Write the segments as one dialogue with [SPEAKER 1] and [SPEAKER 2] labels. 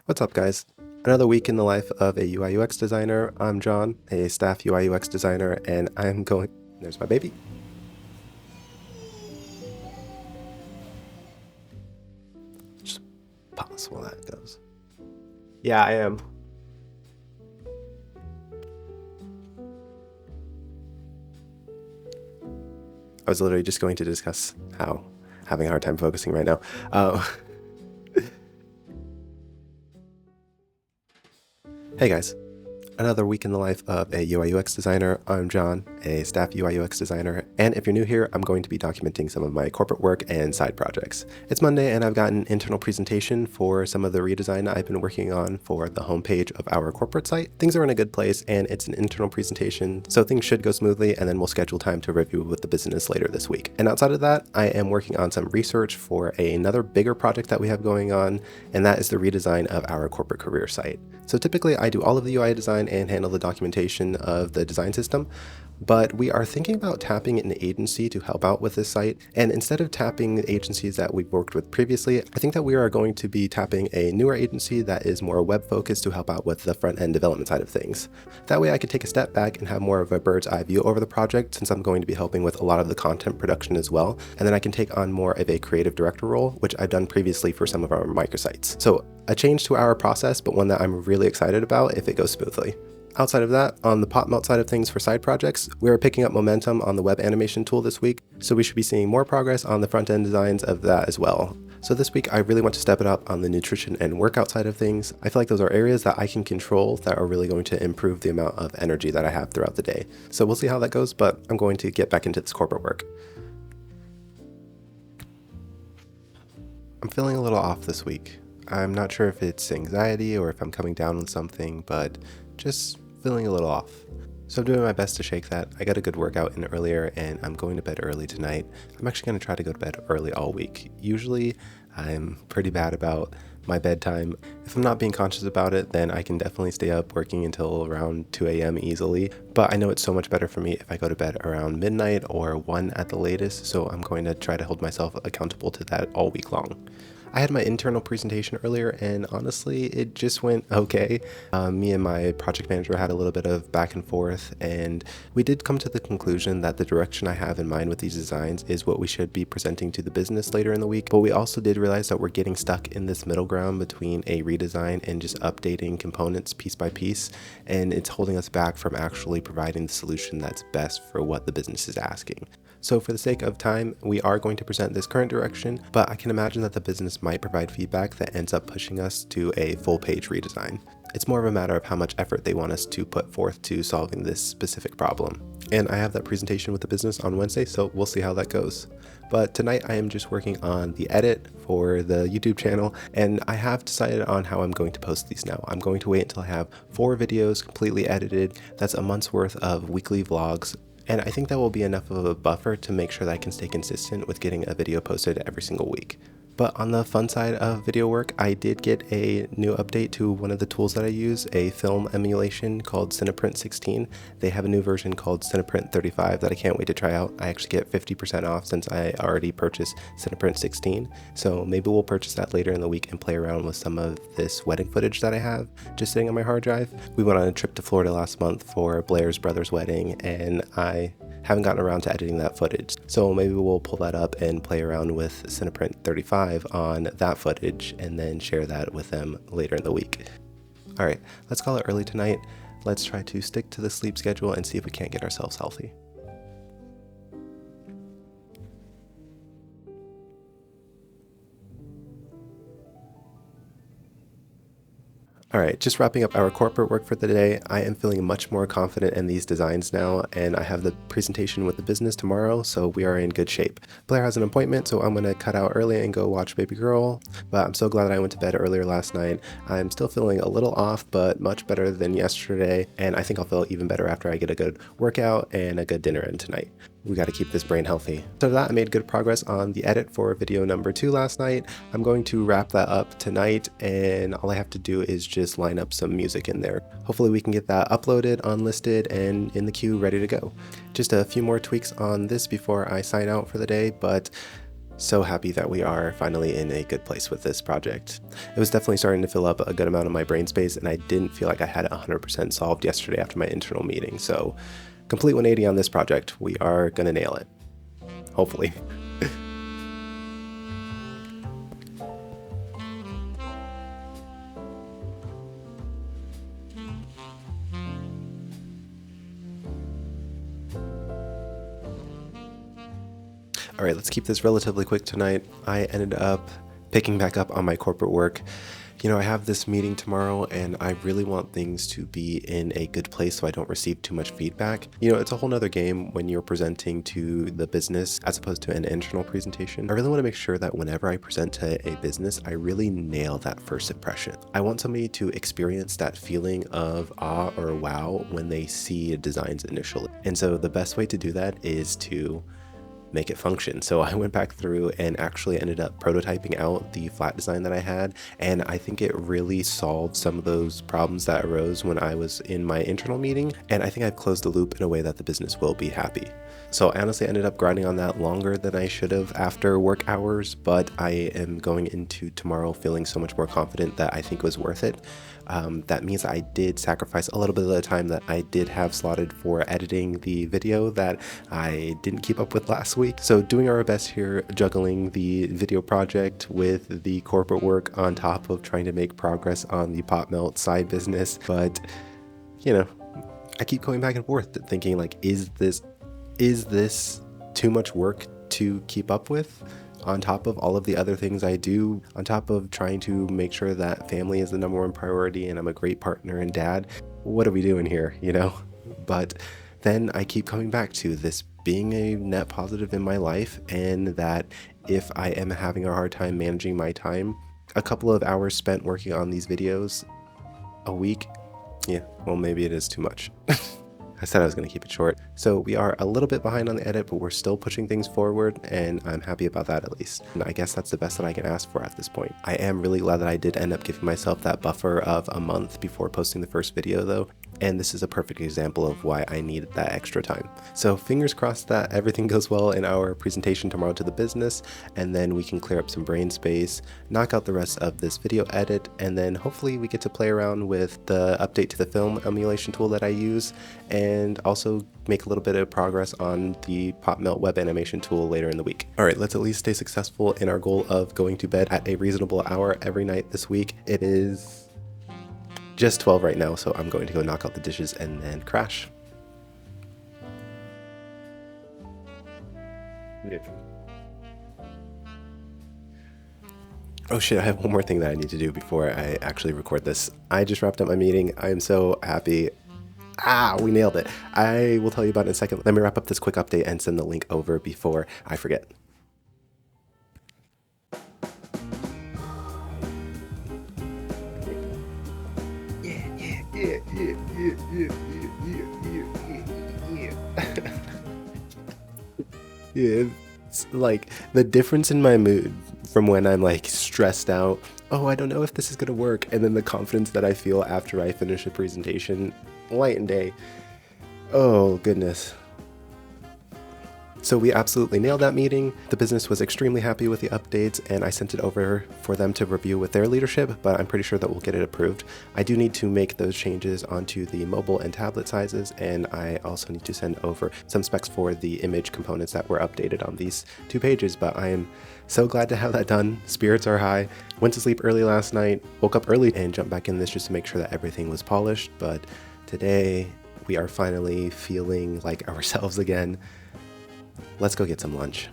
[SPEAKER 1] What's up, guys? Another week in the life of a UI UX designer. I'm John, a staff UI UX designer, and I'm going... There's my baby. Just pause while that goes. Yeah, I am. I was literally just going to discuss how having a hard time focusing right now. Hey guys, another week in the life of a UI UX designer. I'm John, a staff UI UX designer, and if you're new here, I'm going to be documenting some of my corporate work and side projects. It's Monday and I've got an internal presentation for some of the redesign I've been working on for the homepage of our corporate site. Things are in a good place and it's an internal presentation, so things should go smoothly, and then we'll schedule time to review with the business later this week. And outside of that, I am working on some research for another bigger project that we have going on, and that is the redesign of our corporate career site. So typically I do all of the UI design and handle the documentation of the design system, but we are thinking about tapping an agency to help out with this site. And instead of tapping the agencies that we've worked with previously, I think that we are going to be tapping a newer agency that is more web focused to help out with the front end development side of things. That way I could take a step back and have more of a bird's eye view over the project, since I'm going to be helping with a lot of the content production as well. And then I can take on more of a creative director role, which I've done previously for some of our microsites. So a change to our process, but one that I'm really excited about if it goes smoothly. Outside of that, on the pot melt side of things for side projects, we're picking up momentum on the web animation tool this week, so we should be seeing more progress on the front end designs of that as well. So this week, I really want to step it up on the nutrition and workout side of things. I feel like those are areas that I can control that are really going to improve the amount of energy that I have throughout the day. So we'll see how that goes, but I'm going to get back into this corporate work. I'm feeling a little off this week. I'm not sure if it's anxiety or if I'm coming down on something, but just feeling a little off. So I'm doing my best to shake that. I got a good workout in earlier and I'm going to bed early tonight. I'm actually going to try to go to bed early all week. Usually I'm pretty bad about my bedtime. If I'm not being conscious about it, then I can definitely stay up working until around 2 a.m. easily. But I know it's so much better for me if I go to bed around midnight or 1 at the latest. So I'm going to try to hold myself accountable to that all week long. I had my internal presentation earlier and honestly it just went okay. Me and my project manager had a little bit of back and forth, and we did come to the conclusion that the direction I have in mind with these designs is what we should be presenting to the business later in the week. But we also did realize that we're getting stuck in this middle ground between a redesign and just updating components piece by piece, and it's holding us back from actually providing the solution that's best for what the business is asking. So for the sake of time, we are going to present this current direction, but I can imagine that the business might provide feedback that ends up pushing us to a full page redesign. It's more of a matter of how much effort they want us to put forth to solving this specific problem. And I have that presentation with the business on Wednesday, so we'll see how that goes. But tonight I am just working on the edit for the YouTube channel, and I have decided on how I'm going to post these now. I'm going to wait until I have 4 videos completely edited. That's a month's worth of weekly vlogs. And I think that will be enough of a buffer to make sure that I can stay consistent with getting a video posted every single week. But on the fun side of video work, I did get a new update to one of the tools that I use, a film emulation called Cineprint 16. They have a new version called Cineprint 35 that I can't wait to try out. I actually get 50% off since I already purchased Cineprint 16. So maybe we'll purchase that later in the week and play around with some of this wedding footage that I have just sitting on my hard drive. We went on a trip to Florida last month for Blair's brother's wedding, and I haven't gotten around to editing that footage. So maybe we'll pull that up and play around with Cineprint 35 on that footage and then share that with them later in the week. All right, let's call it early tonight. Let's try to stick to the sleep schedule and see if we can't get ourselves healthy. All right, just wrapping up our corporate work for the day. I am feeling much more confident in these designs now, and I have the presentation with the business tomorrow, so we are in good shape. Blair has an appointment, so I'm gonna cut out early and go watch baby girl, but I'm so glad that I went to bed earlier last night. I'm still feeling a little off, but much better than yesterday, and I think I'll feel even better after I get a good workout and a good dinner in tonight. We got to keep this brain healthy. So that I made good progress on the edit for video number 2 last night. I'm going to wrap that up tonight, and all I have to do is just line up some music in there. Hopefully we can get that uploaded, unlisted, and in the queue ready to go. Just a few more tweaks on this before I sign out for the day, but So happy that we are finally in a good place with this project. It was definitely starting to fill up a good amount of my brain space, and I didn't feel like I had it 100% solved yesterday after my internal meeting. So complete 180 on this project. We are gonna nail it. Hopefully. All right, let's keep this relatively quick tonight. I ended up picking back up on my corporate work. You know, I have this meeting tomorrow and I really want things to be in a good place so I don't receive too much feedback. You know, it's a whole nother game when you're presenting to the business as opposed to an internal presentation. I really want to make sure that whenever I present to a business, I really nail that first impression. I want somebody to experience that feeling of awe or wow when they see designs initially. And so the best way to do that is to make it function. So I went back through and actually ended up prototyping out the flat design that I had, and I think it really solved some of those problems that arose when I was in my internal meeting, and I think I've closed the loop in a way that the business will be happy. So I honestly ended up grinding on that longer than I should have after work hours, but I am going into tomorrow feeling so much more confident that I think it was worth it. That means I did sacrifice a little bit of the time that I did have slotted for editing the video that I didn't keep up with last week. So doing our best here, juggling the video project with the corporate work on top of trying to make progress on the Pop Melt side business. But, you know, I keep going back and forth thinking like, is this too much work to keep up with? On top of all of the other things I do, on top of trying to make sure that family is the #1 priority and I'm a great partner and dad, what are we doing here, you know? But then I keep coming back to this being a net positive in my life, and that if I am having a hard time managing my time, a couple of hours spent working on these videos a week, yeah, well, maybe it is too much. I said I was going to keep it short. So we are a little bit behind on the edit, but we're still pushing things forward, and I'm happy about that at least. And I guess that's the best that I can ask for at this point. I am really glad that I did end up giving myself that buffer of a month before posting the first video though, and this is a perfect example of why I needed that extra time. So fingers crossed that everything goes well in our presentation tomorrow to the business, and then we can clear up some brain space, knock out the rest of this video edit, and then hopefully we get to play around with the update to the film emulation tool that I use, and also make a little bit of progress on the Pop Melt web animation tool later in the week. All right, let's at least stay successful in our goal of going to bed at a reasonable hour every night this week. It is just 12 right now, so I'm going to go knock out the dishes and then crash. Yeah. Oh shit, I have one more thing that I need to do before I actually record this. I just wrapped up my meeting. I am so happy. We nailed it. I will tell you about it in a second. Let me wrap up this quick update and send the link over before I forget. Yeah, it's like the difference in my mood from when I'm like stressed out, oh, I don't know if this is gonna work, and then the confidence that I feel after I finish a presentation, light and day. Oh goodness. So we absolutely nailed that meeting. The business was extremely happy with the updates, and I sent it over for them to review with their leadership, but I'm pretty sure that we'll get it approved. I do need to make those changes onto the mobile and tablet sizes, and I also need to send over some specs for the image components that were updated on these 2 pages, but I am so glad to have that done. Spirits are high. Went to sleep early last night, woke up early and jumped back in this just to make sure that everything was polished, but today we are finally feeling like ourselves again. Let's go get some lunch.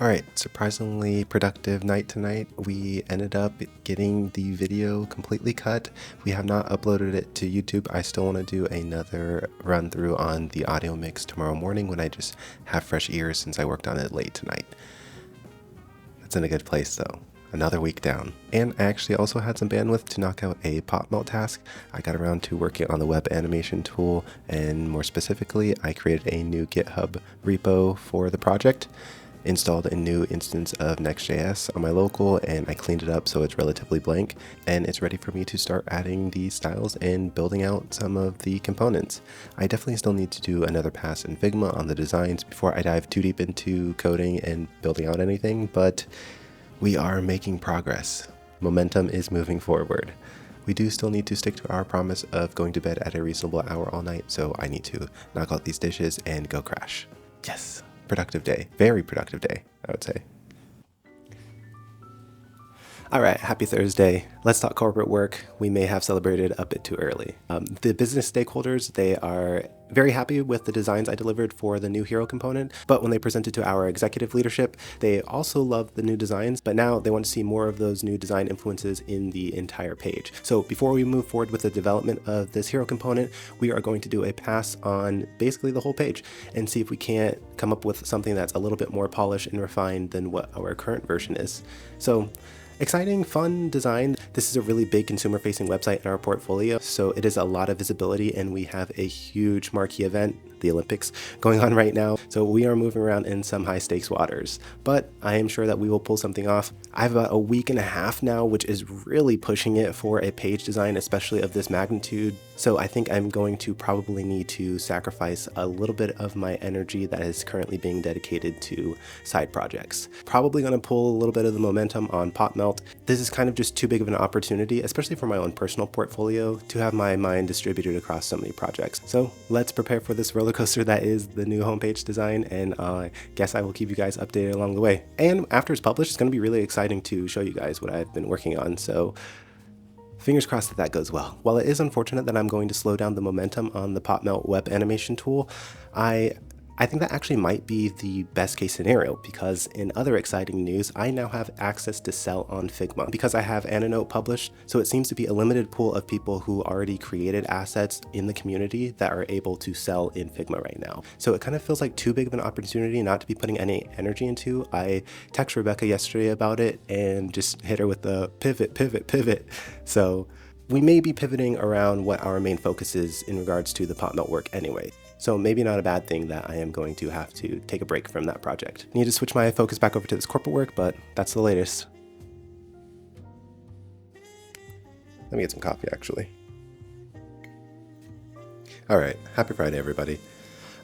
[SPEAKER 1] Alright, surprisingly productive night tonight. We ended up getting the video completely cut. We have not uploaded it to YouTube. I still want to do another run through on the audio mix tomorrow morning when I just have fresh ears since I worked on it late tonight. That's in a good place though. another week down. And I actually also had some bandwidth to knock out a pop melt task. I got around to working on the web animation tool, and more specifically, I created a new GitHub repo for the project, installed a new instance of Next.js on my local, and I cleaned it up so it's relatively blank, and it's ready for me to start adding the styles and building out some of the components. I definitely still need to do another pass in Figma on the designs before I dive too deep into coding and building out anything, but we are making progress. Momentum is moving forward. We do still need to stick to our promise of going to bed at a reasonable hour all night, so I need to knock out these dishes and go crash. Yes! Productive day. Very productive day, I would say. All right, happy Thursday. Let's talk corporate work. We may have celebrated a bit too early. The business stakeholders, they are very happy with the designs I delivered for the new hero component, but when they presented to our executive leadership, they also loved the new designs, but now they want to see more of those new design influences in the entire page. So before we move forward with the development of this hero component, we are going to do a pass on basically the whole page and see if we can't come up with something that's a little bit more polished and refined than what our current version is. So exciting, fun design. This is a really big consumer-facing website in our portfolio, so it is a lot of visibility, and we have a huge marquee event, the Olympics, going on right now. So we are moving around in some high-stakes waters, but I am sure that we will pull something off. I have about a week and a half now, which is really pushing it for a page design, especially of this magnitude. So I think I'm going to probably need to sacrifice a little bit of my energy that is currently being dedicated to side projects. Probably going to pull a little bit of the momentum on Pop Melt. This is kind of just too big of an opportunity, especially for my own personal portfolio, to have my mind distributed across so many projects. So let's prepare for this roller coaster that is the new homepage design, and I guess I will keep you guys updated along the way. And after it's published, it's going to be really exciting to show you guys what I've been working on. So fingers crossed that that goes well. While it is unfortunate that I'm going to slow down the momentum on the PopMelt web animation tool, I think that actually might be the best case scenario, because in other exciting news, I now have access to sell on Figma because I have Ananote published. So it seems to be a limited pool of people who already created assets in the community that are able to sell in Figma right now. So it kind of feels like too big of an opportunity not to be putting any energy into. I texted Rebecca yesterday about it and just hit her with the pivot. So we may be pivoting around what our main focus is in regards to the PopMelt work anyway. So maybe not a bad thing that I am going to have to take a break from that project. Need to switch my focus back over to this corporate work, but that's the latest. Let me get some coffee, actually. All right, happy Friday, everybody.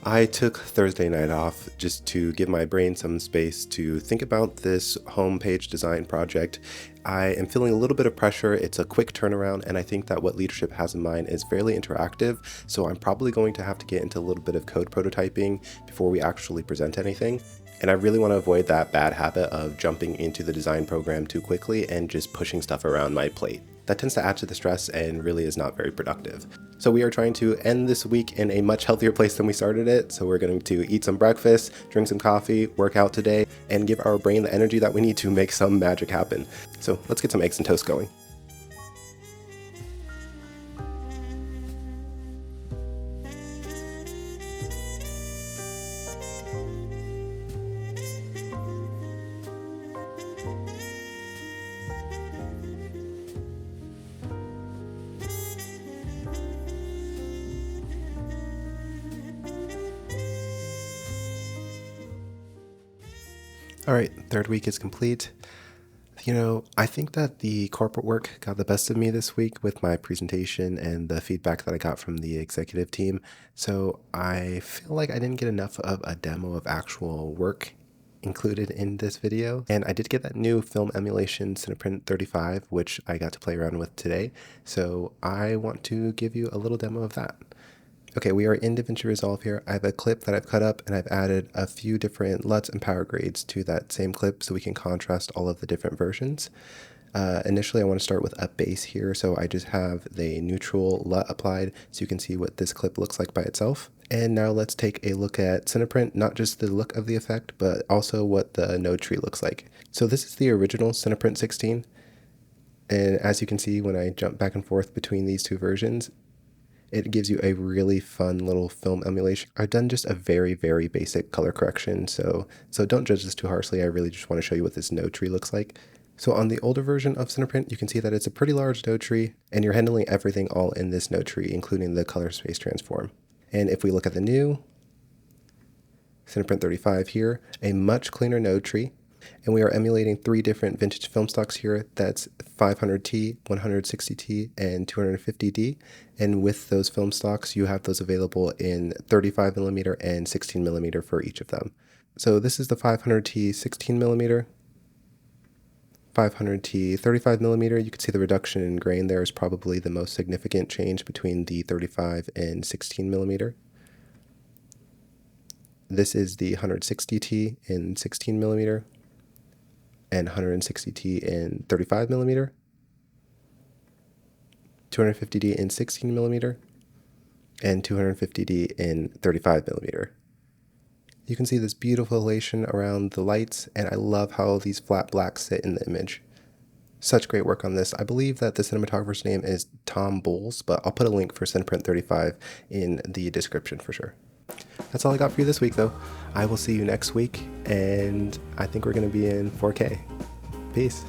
[SPEAKER 1] I took Thursday night off just to give my brain some space to think about this homepage design project. I am feeling a little bit of pressure. It's a quick turnaround, and I think that what leadership has in mind is fairly interactive, so I'm probably going to have to get into a little bit of code prototyping before we actually present anything. And I really want to avoid that bad habit of jumping into the design program too quickly and just pushing stuff around my plate. That tends to add to the stress and really is not very productive. So we are trying to end this week in a much healthier place than we started it. So we're going to eat some breakfast, drink some coffee, work out today, and give our brain the energy that we need to make some magic happen. So let's get some eggs and toast going. All right, third week is complete. I think that the corporate work got the best of me this week with my presentation and the feedback that I got from the executive team. So I feel like I didn't get enough of a demo of actual work included in this video. And I did get that new film emulation Cineprint 35, which I got to play around with today. So I want to give you a little demo of that. Okay, we are in DaVinci Resolve here. I have a clip that I've cut up, and I've added a few different LUTs and power grades to that same clip so we can contrast all of the different versions. Initially, I want to start with a base here, so I just have the neutral LUT applied so you can see what this clip looks like by itself. And now let's take a look at Cineprint, not just the look of the effect, but also what the node tree looks like. So this is the original Cineprint 16, and as you can see when I jump back and forth between these two versions, it gives you a really fun little film emulation. I've done just a very, very basic color correction, so don't judge this too harshly. I really just want to show you what this node tree looks like. So on the older version of Cineprint, you can see that it's a pretty large node tree, and you're handling everything all in this node tree, including the color space transform. And if we look at the new Cineprint 35 here, a much cleaner node tree, and we are emulating 3 different vintage film stocks here. That's 500T, 160T, and 250D. And with those film stocks, you have those available in 35mm and 16mm for each of them. So this is the 500T 16mm, 500T 35mm. You can see the reduction in grain there is probably the most significant change between the 35 and 16mm. This is the 160T in 16mm and 160T in 35mm, 250D in 16mm, and 250D in 35mm. You can see this beautiful elation around the lights, and I love how these flat blacks sit in the image. Such great work on this. I believe that the cinematographer's name is Tom Bowles, but I'll put a link for Cineprint 35 in the description for sure. That's all I got for you this week, though. I will see you next week, and I think we're going to be in 4K. Peace.